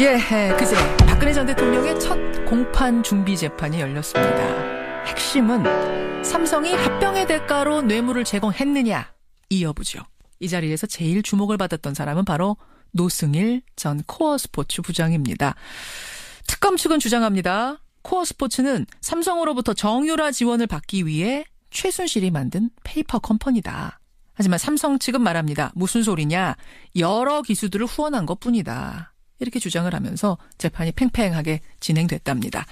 그제 박근혜 전 대통령의 첫 공판 준비 재판이 열렸습니다. 핵심은 삼성이 합병의 대가로 뇌물을 제공했느냐 이 여부죠. 이 자리에서 제일 주목을 받았던 사람은 바로 노승일 전 코어스포츠 부장입니다. 특검 측은 주장합니다. 코어스포츠는 삼성으로부터 정유라 지원을 받기 위해 최순실이 만든 페이퍼 컴퍼니다. 하지만 삼성 측은 말합니다. 무슨 소리냐. 여러 기수들을 후원한 것뿐이다. 이렇게 주장을 하면서 재판이 팽팽하게 진행됐답니다.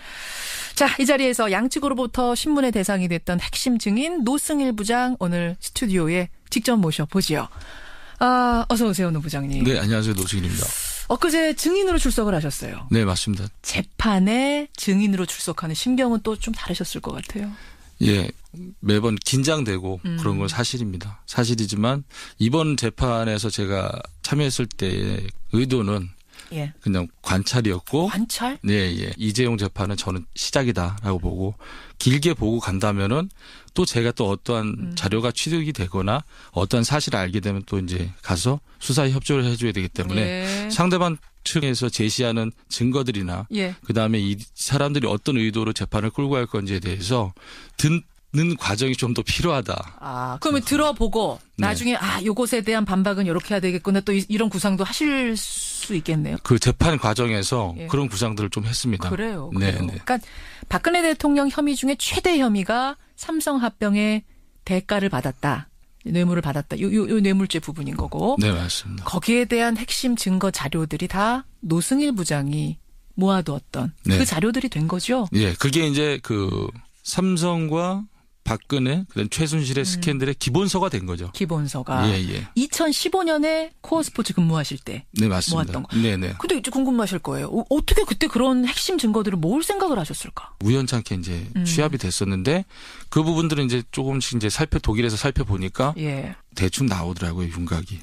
자, 이 자리에서 양측으로부터 신문의 대상이 됐던 핵심 증인 노승일 부장 오늘 스튜디오에 직접 모셔보지요. 어서 오세요, 노 부장님. 네, 안녕하세요. 노승일입니다. 엊그제 증인으로 출석을 하셨어요. 네, 맞습니다. 재판에 증인으로 출석하는 심경은 또 좀 다르셨을 것 같아요. 예, 매번 긴장되고 그런 건 사실입니다. 사실이지만 이번 재판에서 제가 참여했을 때의 의도는 그냥 관찰이었고. 관찰? 네, 예. 이재용 재판은 저는 시작이다라고 보고 길게 보고 간다면은 또 제가 또 어떠한 자료가 취득이 되거나 어떠한 사실을 알게 되면 또 이제 가서 수사에 협조를 해줘야 되기 때문에 상대방 측에서 제시하는 증거들이나 그다음에 이 사람들이 어떤 의도로 재판을 끌고 갈 건지에 대해서 듣는 과정이 좀 더 필요하다. 그러면 들어보고 나중에 요것에 대한 반박은 이렇게 해야 되겠구나 또 이런 구상도 하실 수 있겠네요. 그 재판 과정에서 그런 구상들을 좀 했습니다. 그래요. 네. 그러니까 박근혜 대통령 혐의 중에 최대 혐의가 삼성 합병의 대가를 받았다. 뇌물을 받았다. 요 뇌물죄 부분인 거고. 네, 맞습니다. 거기에 대한 핵심 증거 자료들이 다 노승일 부장이 모아두었던 그 자료들이 된 거죠. 예, 그게 이제 그 삼성과 박근혜, 그다음 최순실의 스캔들의 기본서가 된 거죠. 기본서가. 2015년에 코어스포츠 근무하실 때 맞습니다. 모았던 거. 네네. 근데 이제 궁금하실 거예요. 어떻게 그때 그런 핵심 증거들을 모을 생각을 하셨을까? 우연찮게 이제 취합이 됐었는데 그 부분들은 이제 조금씩 이제 독일에서 살펴보니까 대충 나오더라고요, 윤곽이.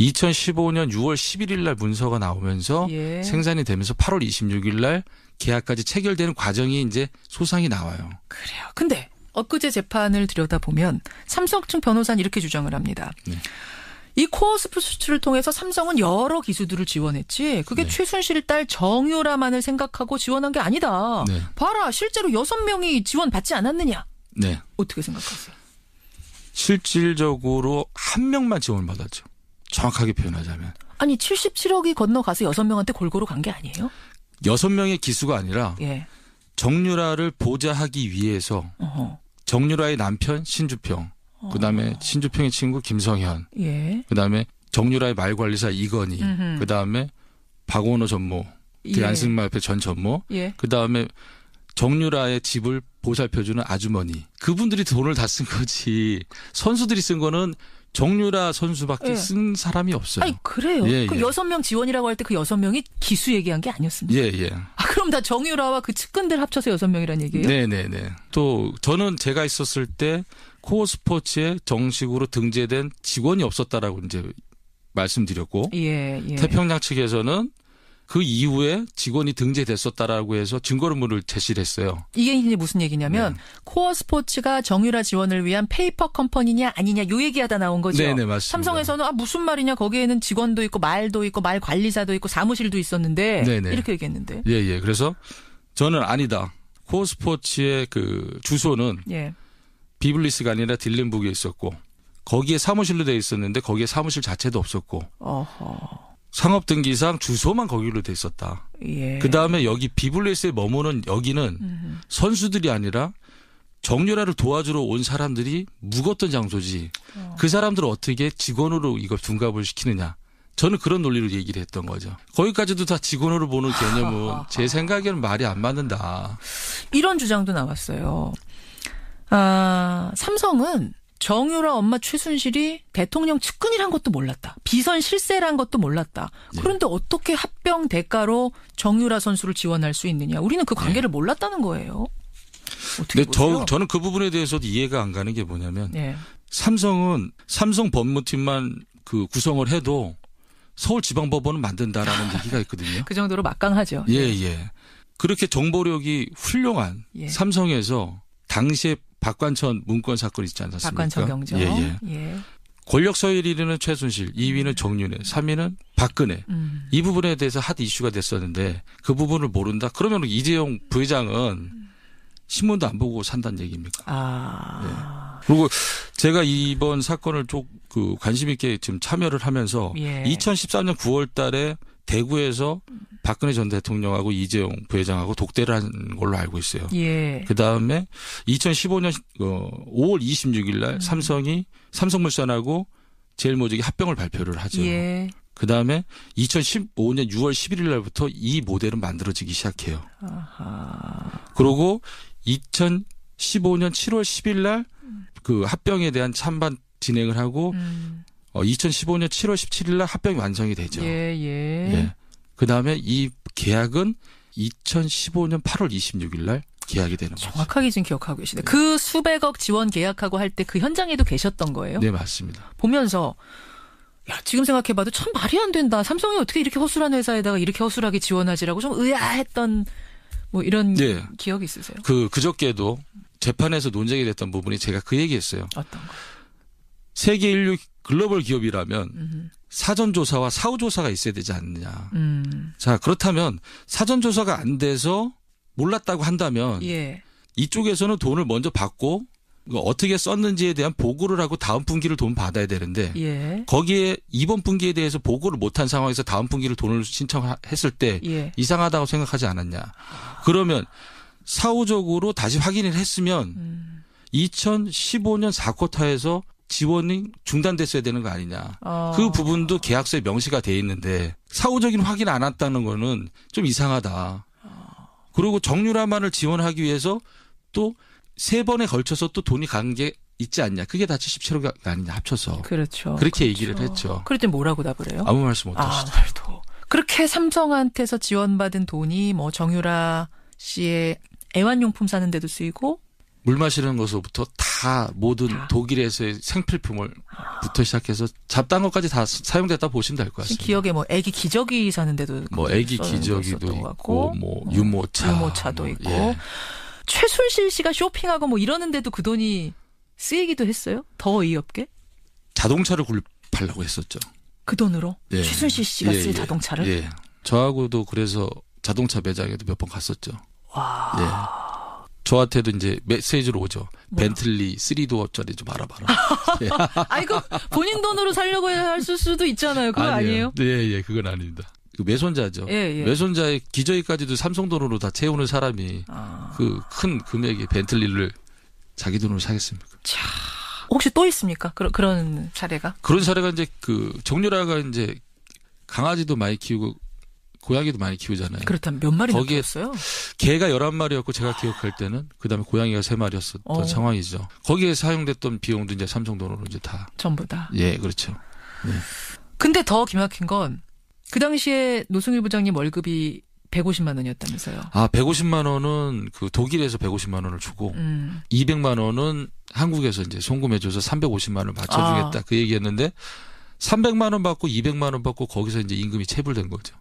2015년 6월 11일 날 문서가 나오면서 생산이 되면서 8월 26일 날 계약까지 체결되는 과정이 이제 소상히 나와요. 그래요. 근데 엊그제 재판을 들여다보면 삼성 측 변호사는 이렇게 주장을 합니다. 이 코어스포츠를 통해서 삼성은 여러 기수들을 지원했지 그게 최순실 딸 정유라만을 생각하고 지원한 게 아니다. 봐라, 실제로 6명이 지원받지 않았느냐. 어떻게 생각하세요? 실질적으로 한 명만 지원받았죠. 정확하게 표현하자면. 아니 77억이 건너가서 6명한테 골고루 간 게 아니에요? 6명의 기수가 아니라 정유라를 보좌하기 위해서 정유라의 남편 신주평, 그다음에 신주평의 친구 김성현, 그다음에 정유라의 말관리사 이건희, 그다음에 박원호 전무, 안승마협회 전 전무, 그다음에 정유라의 집을 보살펴주는 아주머니. 그분들이 돈을 다 쓴 거지. 선수들이 쓴 거는 정유라 선수밖에 쓴 사람이 없어요. 아니, 그래요? 그 6명 지원이라고 할 때 그 6명이 기수 얘기한 게 아니었습니까? 그럼 다 정유라와 그 측근들 합쳐서 6명이란 얘기예요? 네네네. 또 저는 제가 있었을 때 코어스포츠에 정식으로 등재된 직원이 없었다라고 이제 말씀드렸고 태평양 측에서는 그 이후에 직원이 등재됐었다라고 해서 증거물을 제시를 했어요. 이게 이제 무슨 얘기냐면 코어스포츠가 정유라 지원을 위한 페이퍼 컴퍼니냐 아니냐 요 얘기하다 나온 거죠. 네네, 맞습니다. 삼성에서는 무슨 말이냐, 거기에는 직원도 있고 말도 있고 말 관리사도 있고 사무실도 있었는데 이렇게 얘기했는데. 그래서 저는 아니다. 코어스포츠의 그 주소는 비블리스가 아니라 딜렌북에 있었고 거기에 사무실로 되어 있었는데 거기에 사무실 자체도 없었고 상업등기상 주소만 거기로 돼 있었다. 그다음에 여기 비블리스에 머무는 여기는 선수들이 아니라 정유라를 도와주러 온 사람들이 묵었던 장소지. 그 사람들을 어떻게 직원으로 이걸 둔갑을 시키느냐. 저는 그런 논리로 얘기를 했던 거죠. 거기까지도 다 직원으로 보는 개념은 제 생각에는 말이 안 맞는다. 이런 주장도 나왔어요. 삼성은 정유라 엄마 최순실이 대통령 측근이란 것도 몰랐다. 비선 실세란 것도 몰랐다. 그런데 어떻게 합병 대가로 정유라 선수를 지원할 수 있느냐. 우리는 그 관계를 몰랐다는 거예요. 어떻게 보세요? 저는 그 부분에 대해서도 이해가 안 가는 게 뭐냐면 삼성은 삼성 법무팀만 그 구성을 해도 서울지방법원은 만든다라는 얘기가 있거든요. 그 정도로 막강하죠. 그렇게 정보력이 훌륭한 삼성에서 당시에 박관천 문건 사건 있지 않았습니까? 박관천 경정. 권력 서열 1위는 최순실, 2위는 정윤회, 3위는 박근혜. 이 부분에 대해서 핫 이슈가 됐었는데 그 부분을 모른다? 그러면 이재용 부회장은 신문도 안 보고 산다는 얘기입니까? 네. 그리고 제가 이번 사건을 좀 관심 있게 지금 참여를 하면서 2014년 9월 달에 대구에서 박근혜 전 대통령하고 이재용 부회장하고 독대를 한 걸로 알고 있어요. 그다음에 2015년 5월 26일 날 삼성물산하고 제일모직이 합병을 발표를 하죠. 그다음에 2015년 6월 11일 날부터 이 모델은 만들어지기 시작해요. 그리고 2015년 7월 10일 날 그 합병에 대한 찬반 진행을 하고 2015년 7월 17일 날 합병이 완성이 되죠. 그다음에 이 계약은 2015년 8월 26일 날 계약이 되는 거죠. 정확하게 지금 기억하고 계시네. 그 수백억 지원 계약하고 할 때 그 현장에도 계셨던 거예요? 네, 맞습니다. 보면서 야, 지금 생각해봐도 참 말이 안 된다. 삼성이 어떻게 이렇게 허술한 회사에다가 이렇게 허술하게 지원하지라고 좀 의아했던 뭐 이런 기억이 있으세요? 그저께도 재판에서 논쟁이 됐던 부분이 제가 그 얘기했어요. 어떤 거? 세계 인류 글로벌 기업이라면 사전조사와 사후조사가 있어야 되지 않느냐. 자, 그렇다면 사전조사가 안 돼서 몰랐다고 한다면 이쪽에서는 돈을 먼저 받고 어떻게 썼는지에 대한 보고를 하고 다음 분기를 돈 받아야 되는데 거기에 이번 분기에 대해서 보고를 못한 상황에서 다음 분기를 돈을 신청했을 때 이상하다고 생각하지 않았냐. 그러면 사후적으로 다시 확인을 했으면 2015년 4쿼터에서 지원이 중단됐어야 되는 거 아니냐. 그 부분도 계약서에 명시가 돼 있는데 사후적인 확인 안 했다는 거는 좀 이상하다. 그리고 정유라만을 지원하기 위해서 또 3번에 걸쳐서 또 돈이 간 게 있지 않냐. 그게 다 77억이 아니냐 합쳐서. 그렇죠. 그렇게 얘기를 했죠. 그럴 때 뭐라고 답을 해요? 아무 말씀 못 하시죠. 그렇게 삼성한테서 지원받은 돈이 뭐 정유라 씨의 애완용품 사는 데도 쓰이고 물 마시는 것부터 다 모든 독일에서의 생필품을부터 시작해서 잡다한 것까지 다 사용됐다 보시면 될 것 같습니다. 기억에 뭐 애기 기저귀 사는 데도 뭐 애기 기저귀도 있고 뭐 유모차도 있고 최순실 씨가 쇼핑하고 뭐 이러는데도 그 돈이 쓰이기도 했어요? 더 어이없게? 자동차를 구입하려고 했었죠. 그 돈으로? 최순실 씨가 쓸 자동차를? 저하고도 그래서 자동차 매장에도 몇 번 갔었죠. 와. 저한테도 이제 메시지로 오죠. 벤틀리 3도어짜리 좀 알아봐라. 아이고 본인 돈으로 살려고 할 수도 있잖아요. 그거 아니에요? 네, 그건 아닙니다. 그 매손자죠. 매손자의 기저귀까지도 삼성 돈으로 다 채우는 사람이 그 큰 금액의 벤틀리를 자기 돈으로 사겠습니까? 자, 혹시 또 있습니까? 그런 사례가? 그런 사례가 이제 정유라가 이제 강아지도 많이 키우고 고양이도 많이 키우잖아요. 그렇다면 몇 마리나 키웠어요? 개가 11마리였고 제가 기억할 때는 그다음에 고양이가 3마리였었던 상황이죠. 거기에 사용됐던 비용도 이제 삼성 돈으로 이제 다 전부 다. 그렇죠. 근데 더 기막힌 건 그 당시에 노승일 부장님 월급이 150만 원이었다면서요. 150만 원은 그 독일에서 150만 원을 주고 200만 원은 한국에서 이제 송금해줘서 350만 원을 맞춰주겠다 그 얘기였는데 300만 원 받고 200만 원 받고 거기서 이제 임금이 체불된 거죠.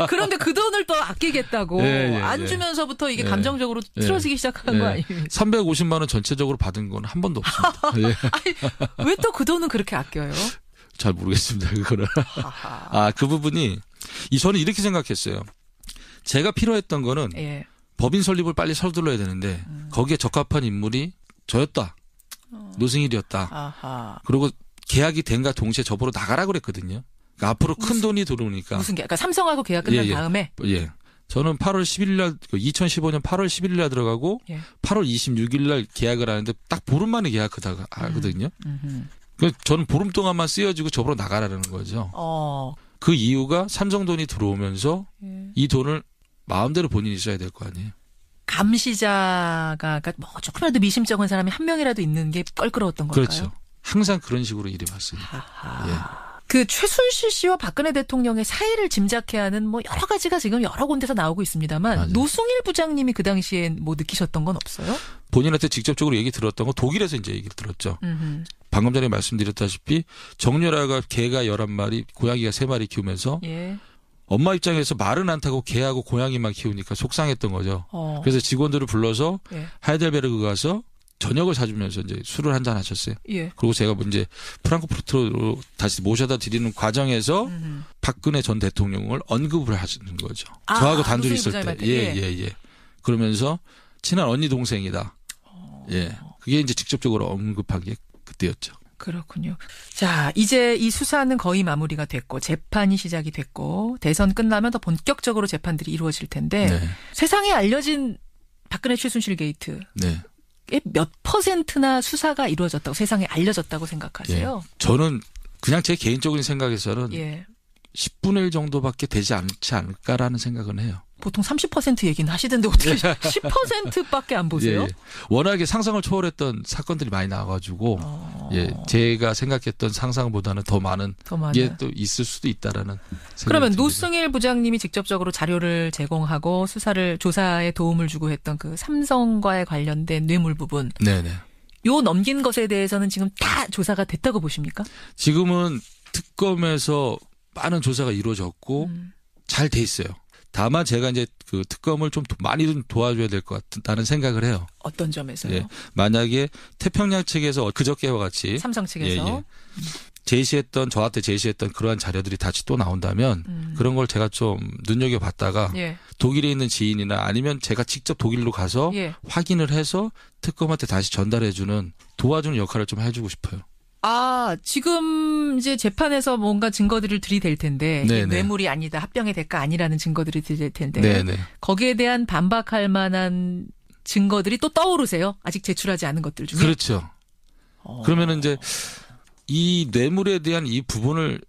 그런데 그 돈을 또 아끼겠다고 안 주면서부터 이게 감정적으로 틀어지기 시작한 거 아니에요? 350만 원 전체적으로 받은 건 한 번도 없습니다. 왜 또 그 돈은 그렇게 아껴요? 잘 모르겠습니다. 그거는. 그 부분이 저는 이렇게 생각했어요. 제가 필요했던 거는 법인 설립을 빨리 서둘러야 되는데 거기에 적합한 인물이 저였다. 노승일이었다. 그리고 계약이 된가 동시에 저보러 나가라 그랬거든요. 그러니까 앞으로 큰 돈이 들어오니까. 무슨 계약? 그러니까 삼성하고 계약 끝난 다음에? 저는 8월 11일 날 2015년 8월 11일 날 들어가고 8월 26일 날 계약을 하는데 딱 보름 만에 계약하거든요. 저는 보름 동안만 쓰여지고 저보러 나가라는 거죠. 그 이유가 삼성 돈이 들어오면서 이 돈을 마음대로 본인이 써야 될 거 아니에요. 감시자가 뭐 조금이라도 미심쩍은 사람이 한 명이라도 있는 게 껄끄러웠던 걸까요? 그렇죠. 항상 그런 식으로 일이 왔으니까. 그 최순실 씨와 박근혜 대통령의 사이를 짐작해야 하는 뭐 여러 가지가 지금 여러 군데서 나오고 있습니다만 맞아요. 노승일 부장님이 그 당시에 뭐 느끼셨던 건 없어요? 본인한테 직접적으로 얘기 들었던 건 독일에서 이제 얘기를 들었죠. 방금 전에 말씀드렸다시피 정유라가 개가 11마리, 고양이가 3마리 키우면서 엄마 입장에서 말은 안 타고 개하고 고양이만 키우니까 속상했던 거죠. 그래서 직원들을 불러서 하이델베르그 가서 저녁을 사주면서 이제 술을 한잔 하셨어요. 예. 그리고 제가 이제 프랑크푸르트로 다시 모셔다 드리는 과정에서 박근혜 전 대통령을 언급을 하시는 거죠. 저하고 단둘이 있을 때. 예. 그러면서 친한 언니 동생이다. 예. 그게 이제 직접적으로 언급한 게 그때였죠. 그렇군요. 자, 이제 이 수사는 거의 마무리가 됐고 재판이 시작이 됐고 대선 끝나면 더 본격적으로 재판들이 이루어질 텐데 네. 세상에 알려진 박근혜 최순실 게이트. 네. 몇 %나 수사가 이루어졌다고 세상에 알려졌다고 생각하세요? 예. 저는 그냥 제 개인적인 생각에서는 예. 10분의 1 정도밖에 되지 않지 않을까라는 생각은 해요. 보통 30% 얘기는 하시던데 어떻게 10%밖에 안 보세요? 예. 워낙에 상상을 초월했던 사건들이 많이 나와가지고 예, 제가 생각했던 상상보다는 더 많은 게 또 있을 수도 있다라는 생각이 그러면 듭니다. 노승일 부장님이 직접적으로 자료를 제공하고 조사에 도움을 주고 했던 그 삼성과의 관련된 뇌물 부분. 네네. 요 넘긴 것에 대해서는 지금 다 조사가 됐다고 보십니까? 지금은 특검에서 많은 조사가 이루어졌고 잘 돼 있어요. 다만 제가 이제 그 특검을 좀 많이 좀 도와줘야 될 것 같다는 생각을 해요. 어떤 점에서요? 예. 만약에 태평양 측에서 그저께와 같이 삼성 측에서 저한테 제시했던 그러한 자료들이 다시 또 나온다면 그런 걸 제가 좀 눈여겨봤다가 독일에 있는 지인이나 아니면 제가 직접 독일로 가서 확인을 해서 특검한테 다시 전달해주는 도와주는 역할을 좀 해주고 싶어요. 지금 이제 재판에서 뭔가 증거들을 들이댈 텐데 뇌물이 아니다, 합병의 대가 아니라는 증거들이 들이댈 텐데 네네. 거기에 대한 반박할 만한 증거들이 또 떠오르세요? 아직 제출하지 않은 것들 중에. 그렇죠. 그러면은 이제 이 뇌물에 대한 이 부분을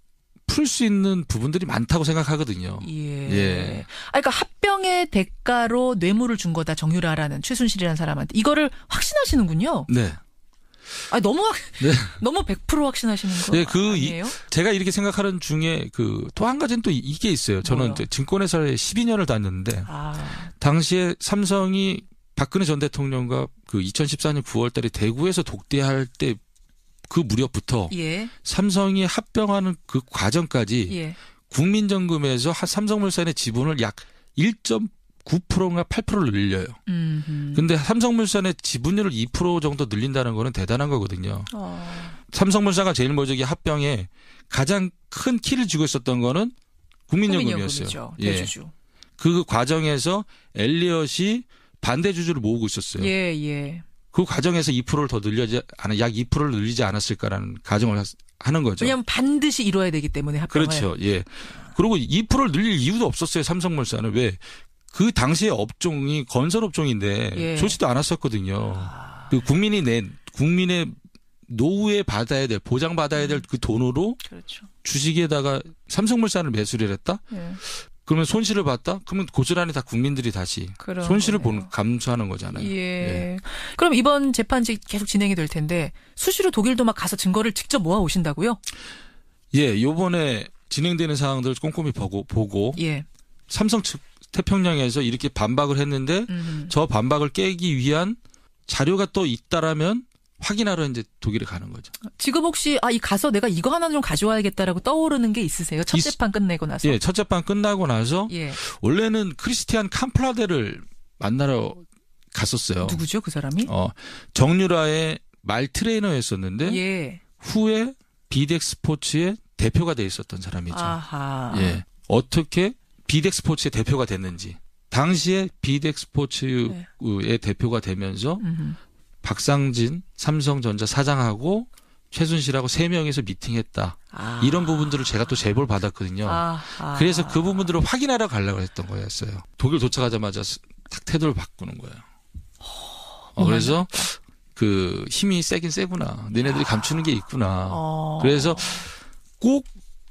풀 수 있는 부분들이 많다고 생각하거든요. 예. 그러니까 합병의 대가로 뇌물을 준 거다, 정유라라는 최순실이라는 사람한테. 이거를 확신하시는군요. 네. 너무 100% 확신하시는 거 아니에요? 제가 이렇게 생각하는 중에 또 한 가지는 또 이게 있어요. 저는 이제 증권회사에 12년을 다녔는데 당시에 삼성이 박근혜 전 대통령과 2014년 9월달에 대구에서 독대할 때 그 무렵부터 삼성이 합병하는 그 과정까지 국민정금에서 삼성물산의 지분을 약 1.9%인가 8%를 늘려요. 근데 삼성물산의 지분율을 2% 정도 늘린다는 거는 대단한 거거든요. 삼성물산과 제일모직이 합병에 가장 큰 키를 쥐고 있었던 거는 국민연금이었어요. 대주주. 그 과정에서 엘리엇이 반대 주주를 모으고 있었어요. 그 과정에서 2%를 더 약 2%를 늘리지 않았을까라는 가정을 하는 거죠. 왜냐하면 반드시 이뤄야 되기 때문에 합병을. 그렇죠. 예. 그리고 2%를 늘릴 이유도 없었어요. 삼성물산은. 왜? 그 당시에 업종이 건설업종인데 좋지도 않았었거든요. 국민의 노후에 받아야 될, 보장받아야 될 그 돈으로 주식에다가 삼성물산을 매수를 했다? 그러면 손실을 봤다? 그러면 고스란히 다 국민들이 다시 손실을 감수하는 거잖아요. 그럼 이번 재판이 계속 진행이 될 텐데 수시로 독일도 막 가서 증거를 직접 모아 오신다고요? 예, 요번에 진행되는 사항들을 꼼꼼히 보고 삼성 측 태평양에서 이렇게 반박을 했는데 저 반박을 깨기 위한 자료가 또 있다라면 확인하러 이제 독일에 가는 거죠. 지금 혹시 가서 내가 이거 하나 좀 가져와야겠다라고 떠오르는 게 있으세요? 첫 재판 끝내고 나서? 예, 첫 재판 끝나고 나서 원래는 크리스티안 캄플라데를 만나러 갔었어요. 누구죠, 그 사람이? 정유라의 말 트레이너였었는데 후에 비덱 스포츠의 대표가 돼 있었던 사람이죠. 예, 어떻게 비덱 스포츠의 대표가 됐는지. 당시에 비덱 스포츠의 대표가 되면서 박상진 삼성전자 사장하고 최순실하고 3명이서 미팅했다. 이런 부분들을 제가 또 제보를 받았거든요. 그래서 그 부분들을 확인하러 가려고 했던 거였어요. 독일 도착하자마자 탁 태도를 바꾸는 거예요. 그래서 힘이 세긴 세구나. 너네들이 감추는 게 있구나. 그래서 꼭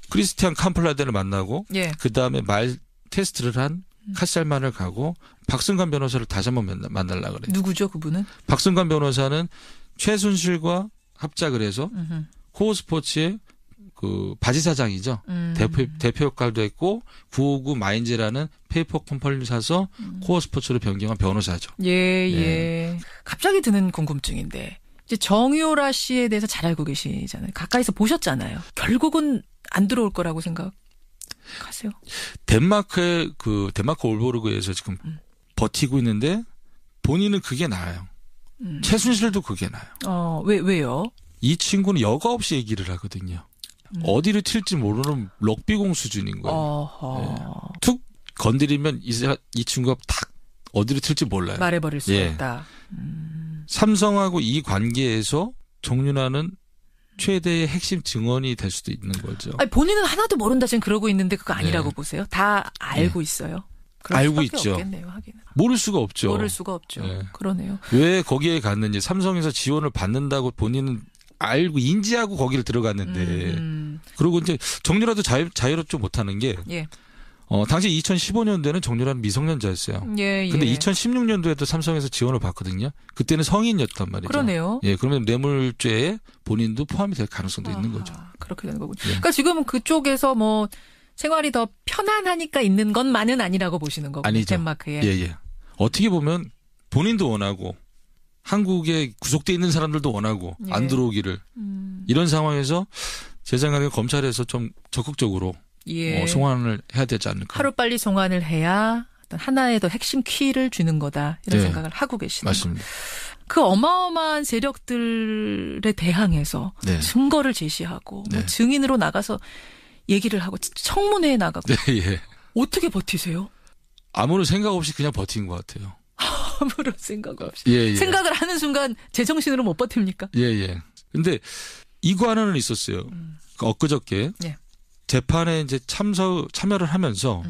크리스티안 캄플라데를 만나고 그다음에 말 테스트를 한 카셀만을 가고 박승관 변호사를 다시 한번 만나려고 그래요. 누구죠, 그분은? 박승관 변호사는 최순실과 합작을 해서 코어스포츠의 바지 사장이죠. 대표 역할도 했고 959 마인즈라는 페이퍼 컴퍼니를 사서 코어스포츠로 변경한 변호사죠. 갑자기 드는 궁금증인데 이제 정유라 씨에 대해서 잘 알고 계시잖아요. 가까이서 보셨잖아요. 결국은 안 들어올 거라고 생각하세요? 덴마크 올보르그에서 지금 버티고 있는데 본인은 그게 나아요. 최순실도 그게 나요. 왜요? 이 친구는 여과 없이 얘기를 하거든요. 어디를 튈지 모르는 럭비공 수준인 거예요. 네. 툭 건드리면 이 친구가 딱 어디를 튈지 몰라요. 말해버릴 수 있다. 삼성하고 이 관계에서 정윤아는 최대의 핵심 증언이 될 수도 있는 거죠. 아니, 본인은 하나도 모른다 지금 그러고 있는데 그거 아니라고 보세요? 다 알고 있어요. 알고 있죠. 없겠네요, 하기는. 모를 수가 없죠. 모를 수가 없죠. 그러네요. 왜 거기에 갔는지 삼성에서 지원을 받는다고 본인은 알고 인지하고 거기를 들어갔는데 그리고 이제 정유라도 자유롭지 못하는 게 당시 2015년도에는 정유라는 미성년자였어요. 근데 2016년도에도 삼성에서 지원을 받거든요. 그때는 성인이었단 말이죠. 그러네요. 그러면 뇌물죄에 본인도 포함이 될 가능성도 있는 거죠. 그렇게 되는 거군요. 그러니까 지금 그쪽에서 뭐 생활이 더 편안하니까 있는 것만은 아니라고 보시는 거군요. 아니죠. 덴마크에. 어떻게 보면 본인도 원하고 한국에 구속돼 있는 사람들도 원하고 안 들어오기를 이런 상황에서 제 생각에 검찰에서 좀 적극적으로 송환을 해야 되지 않을까. 하루빨리 송환을 해야 어떤 하나의 더 핵심 키를 주는 거다. 이런 생각을 하고 계시는 맞습니다. 그 어마어마한 세력들에 대항해서 증거를 제시하고 뭐 증인으로 나가서 얘기를 하고 청문회에 나가고 어떻게 버티세요? 아무런 생각 없이 그냥 버틴 것 같아요. 아무런 생각 없이. 생각을 하는 순간 제정신으로 못 버팁니까? 근데 이거 하나는 있었어요. 엊그저께 재판에 이제 참여를 하면서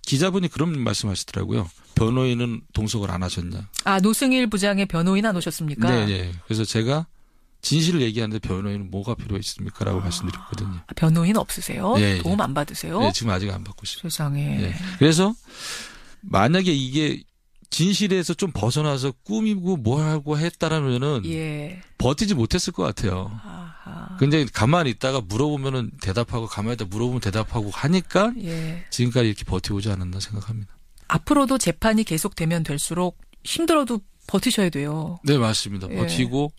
기자분이 그런 말씀하시더라고요. 변호인은 동석을 안 하셨냐. 노승일 부장의 변호인 안 오셨습니까? 네. 그래서 제가 진실을 얘기하는데 변호인은 뭐가 필요했습니까? 라고 말씀드렸거든요. 변호인 없으세요? 도움 안 받으세요? 지금 아직 안 받고 있어요. 세상에. 그래서 만약에 이게 진실에서 좀 벗어나서 꾸미고 뭐 하고 했다라면은 버티지 못했을 것 같아요. 근데 가만히 있다가 물어보면은 대답하고 가만히 있다 물어보면 대답하고 하니까 지금까지 이렇게 버티오지 않았나 생각합니다. 앞으로도 재판이 계속되면 될수록 힘들어도 버티셔야 돼요. 네, 맞습니다. 버티고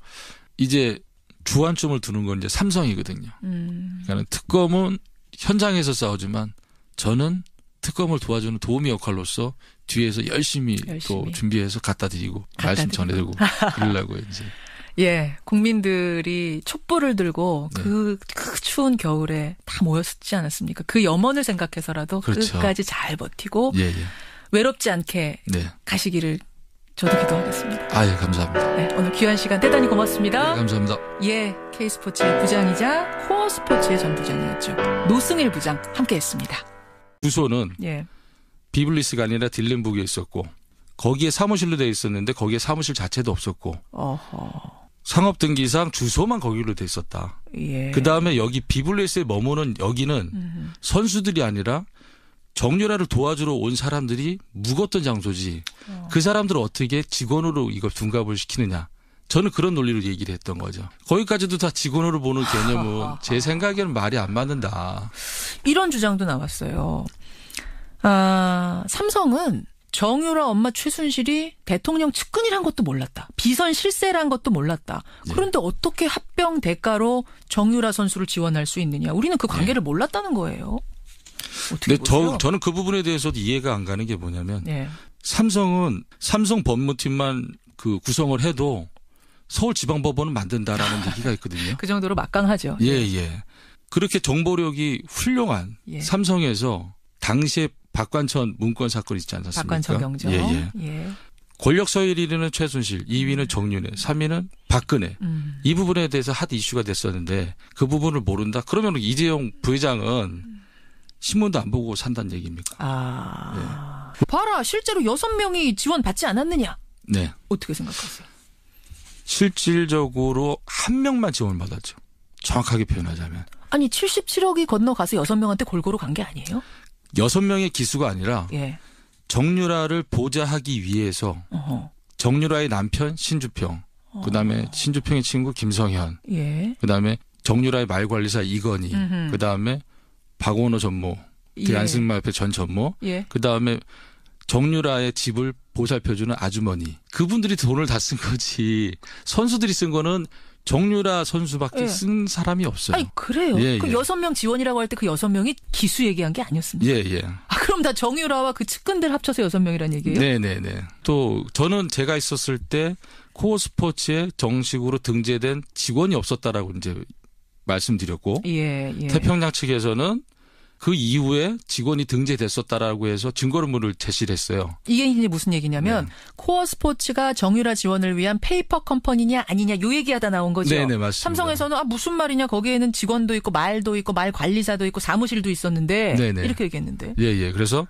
이제 주안점을 두는 건 이제 삼성이거든요. 그러니까 특검은 현장에서 싸우지만 저는 특검을 도와주는 도우미 역할로서 뒤에서 열심히 또 준비해서 갖다 드리고 말씀 전해드리고 그러려고요, 이제. 국민들이 촛불을 들고 그 추운 겨울에 다 모였지 않았습니까? 그 염원을 생각해서라도 끝까지 잘 버티고 외롭지 않게 가시기를 저도 기도하겠습니다. 감사합니다. 오늘 귀한 시간 대단히 고맙습니다. 감사합니다. K스포츠의 부장이자 코어스포츠의 전 부장이었죠. 노승일 부장 함께했습니다. 주소는 비블리스가 아니라 딜렌북에 있었고 거기에 사무실로 돼 있었는데 거기에 사무실 자체도 없었고 상업등기상 주소만 거기로 돼 있었다. 그다음에 여기 비블리스에 머무는 여기는 선수들이 아니라 정유라를 도와주러 온 사람들이 묵었던 장소지 그 사람들을 어떻게 직원으로 이걸 둔갑을 시키느냐. 저는 그런 논리로 얘기를 했던 거죠. 거기까지도 다 직원으로 보는 개념은 제 생각에는 말이 안 맞는다. 이런 주장도 나왔어요. 삼성은 정유라 엄마 최순실이 대통령 측근이란 것도 몰랐다. 비선 실세란 것도 몰랐다. 그런데 어떻게 합병 대가로 정유라 선수를 지원할 수 있느냐. 우리는 그 관계를 몰랐다는 거예요. 어떻게 보세요? 저는 그 부분에 대해서도 이해가 안 가는 게 뭐냐면 삼성은 삼성 법무팀만 구성을 해도 서울지방법원은 만든다라는 얘기가 있거든요. 그 정도로 막강하죠. 그렇게 정보력이 훌륭한 삼성에서 당시에 박관천 문건 사건 있지 않았습니까? 박관천 경정. 권력 서열 1위는 최순실, 2위는 정윤회, 3위는 박근혜. 이 부분에 대해서 핫 이슈가 됐었는데 그 부분을 모른다? 그러면 이재용 부회장은 신문도 안 보고 산다는 얘기입니까? 봐라. 실제로 6명이 지원 받지 않았느냐? 어떻게 생각하세요? 실질적으로 한 명만 지원을 받았죠. 정확하게 표현하자면. 아니 77억이 건너가서 6명한테 골고루 간 게 아니에요? 6명의 기수가 아니라 정유라를 보좌하기 위해서 정유라의 남편 신주평, 그다음에 신주평의 친구 김성현, 그다음에 정유라의 말관리사 이건희, 그다음에 박원호 전무, 안승마협회 전 전무, 그다음에 정유라의 집을 보살펴주는 아주머니. 그분들이 돈을 다 쓴 거지. 선수들이 쓴 거는 정유라 선수밖에 쓴 사람이 없어요. 아니 그래요? 그 6명 지원이라고 할 때 그 6명이 기수 얘기한 게 아니었습니까? 그럼 다 정유라와 그 측근들 합쳐서 6명이란 얘기예요? 네네네. 또 저는 제가 있었을 때 코어 스포츠에 정식으로 등재된 직원이 없었다라고 이제 말씀드렸고 태평양 측에서는 그 이후에 직원이 등재됐었다라고 해서 증거물을 제시를 했어요. 이게 이제 무슨 얘기냐면 코어 스포츠가 정유라 지원을 위한 페이퍼 컴퍼니냐 아니냐 요 얘기하다 나온 거죠. 네네 맞습니다. 삼성에서는 무슨 말이냐 거기에는 직원도 있고 말도 있고 말 관리사도 있고 사무실도 있었는데 네네. 이렇게 얘기했는데. 예예. 그래서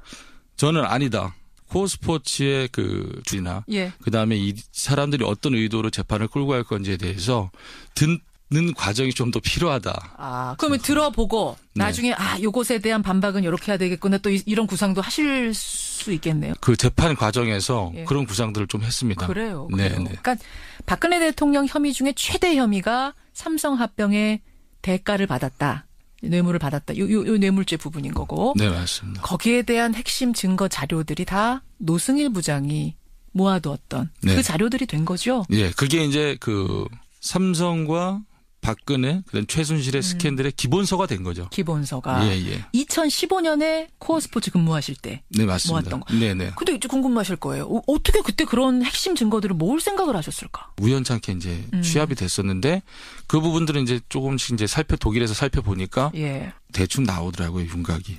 저는 아니다. 코어 스포츠의 그 주이나 그다음에 이 사람들이 어떤 의도로 재판을 끌고 갈 건지에 대해서 듣는 과정이 좀 더 필요하다. 그러면 들어보고 나중에 요것에 대한 반박은 이렇게 해야 되겠구나 또 이런 구상도 하실 수 있겠네요. 그 재판 과정에서 그런 구상들을 좀 했습니다. 그래요. 그러니까 박근혜 대통령 혐의 중에 최대 혐의가 삼성 합병의 대가를 받았다. 뇌물을 받았다. 요 뇌물죄 부분인 거고. 네, 맞습니다. 거기에 대한 핵심 증거 자료들이 다 노승일 부장이 모아두었던 그 자료들이 된 거죠. 예, 그게 이제 그 삼성과 박근혜, 그다음 최순실의 스캔들의 기본서가 된 거죠. 기본서가. 2015년에 코어 스포츠 근무하실 때 모았던 거. 네네. 근데 이제 궁금하실 거예요. 어떻게 그때 그런 핵심 증거들을 모을 생각을 하셨을까? 우연찮게 이제 취합이 됐었는데 그 부분들은 이제 조금씩 이제 독일에서 살펴보니까 대충 나오더라고요, 윤곽이.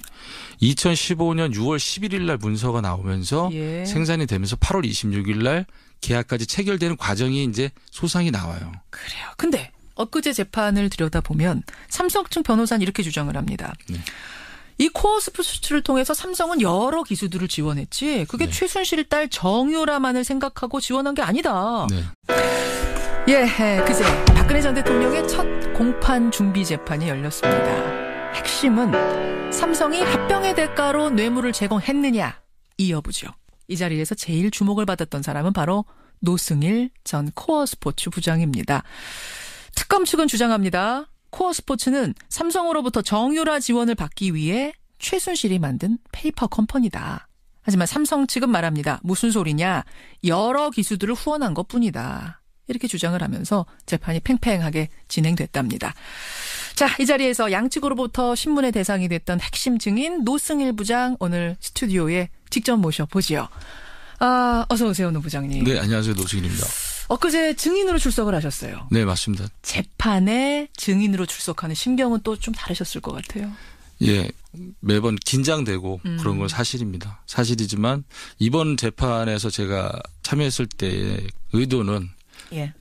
2015년 6월 11일 날 문서가 나오면서 생산이 되면서 8월 26일 날 계약까지 체결되는 과정이 이제 소상히 나와요. 그래요. 근데 엊그제 재판을 들여다보면 삼성 측 변호사는 이렇게 주장을 합니다. 이 코어 스포츠를 통해서 삼성은 여러 기수들을 지원했지 그게 최순실 딸 정유라만을 생각하고 지원한 게 아니다. 그제 박근혜 전 대통령의 첫 공판 준비 재판이 열렸습니다. 핵심은 삼성이 합병의 대가로 뇌물을 제공했느냐 이 여부죠. 이 자리에서 제일 주목을 받았던 사람은 바로 노승일 전 코어 스포츠 부장입니다. 특검 측은 주장합니다. 코어 스포츠는 삼성으로부터 정유라 지원을 받기 위해 최순실이 만든 페이퍼 컴퍼니다. 하지만 삼성 측은 말합니다. 무슨 소리냐. 여러 기수들을 후원한 것뿐이다. 이렇게 주장을 하면서 재판이 팽팽하게 진행됐답니다. 자, 이 자리에서 양측으로부터 신문의 대상이 됐던 핵심 증인 노승일 부장 오늘 스튜디오에 직접 모셔보지요. 어서 오세요, 노 부장님. 네, 안녕하세요. 노승일입니다. 엊그제 증인으로 출석을 하셨어요. 네, 맞습니다. 재판에 증인으로 출석하는 심경은 또 좀 다르셨을 것 같아요. 예, 매번 긴장되고 그런 건 사실입니다. 사실이지만 이번 재판에서 제가 참여했을 때의 의도는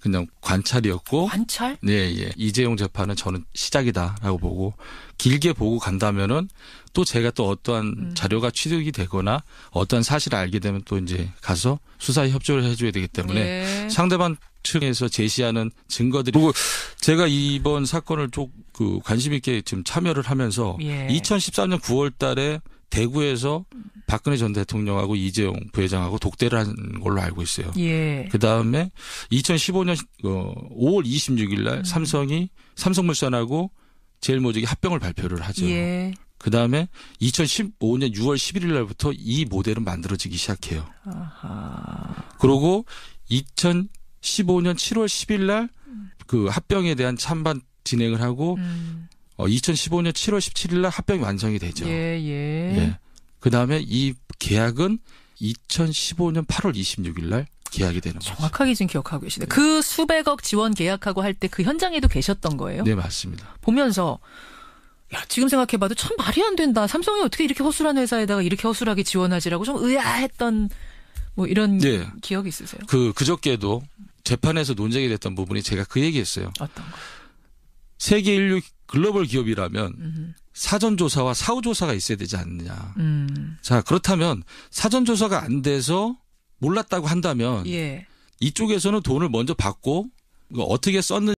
그냥 관찰이었고. 관찰? 네, 이재용 재판은 저는 시작이다라고 보고 길게 보고 간다면은 또 제가 또 어떠한 자료가 취득이 되거나 어떠한 사실을 알게 되면 또 이제 가서 수사에 협조를 해줘야 되기 때문에 상대방 측에서 제시하는 증거들이 그리고 제가 이번 사건을 좀 그 관심 있게 지금 참여를 하면서 2013년 9월 달에 대구에서 박근혜 전 대통령하고 이재용 부회장하고 독대를 한 걸로 알고 있어요. 그다음에 2015년 5월 26일 날 삼성물산하고 제일모직이 합병을 발표를 하죠. 그다음에 2015년 6월 11일 날부터 이 모델은 만들어지기 시작해요. 그리고 2015년 7월 10일 날 그 합병에 대한 찬반 진행을 하고 2015년 7월 17일 날 합병이 완성이 되죠. 그다음에 이 계약은 2015년 8월 26일 날 계약이 되는 거죠. 정확하게 지금 기억하고 계시네. 그 수백억 지원 계약하고 할 때 그 현장에도 계셨던 거예요? 네, 맞습니다. 보면서 지금 생각해봐도 참 말이 안 된다. 삼성이 어떻게 이렇게 허술한 회사에다가 이렇게 허술하게 지원하지라고 좀 의아했던 뭐 이런 기억이 있으세요? 그저께도 재판에서 논쟁이 됐던 부분이 제가 그 얘기했어요. 어떤 거? 세계 인류 글로벌 기업이라면 사전조사와 사후조사가 있어야 되지 않느냐. 자, 그렇다면 사전조사가 안 돼서 몰랐다고 한다면 이쪽에서는 돈을 먼저 받고 어떻게 썼는지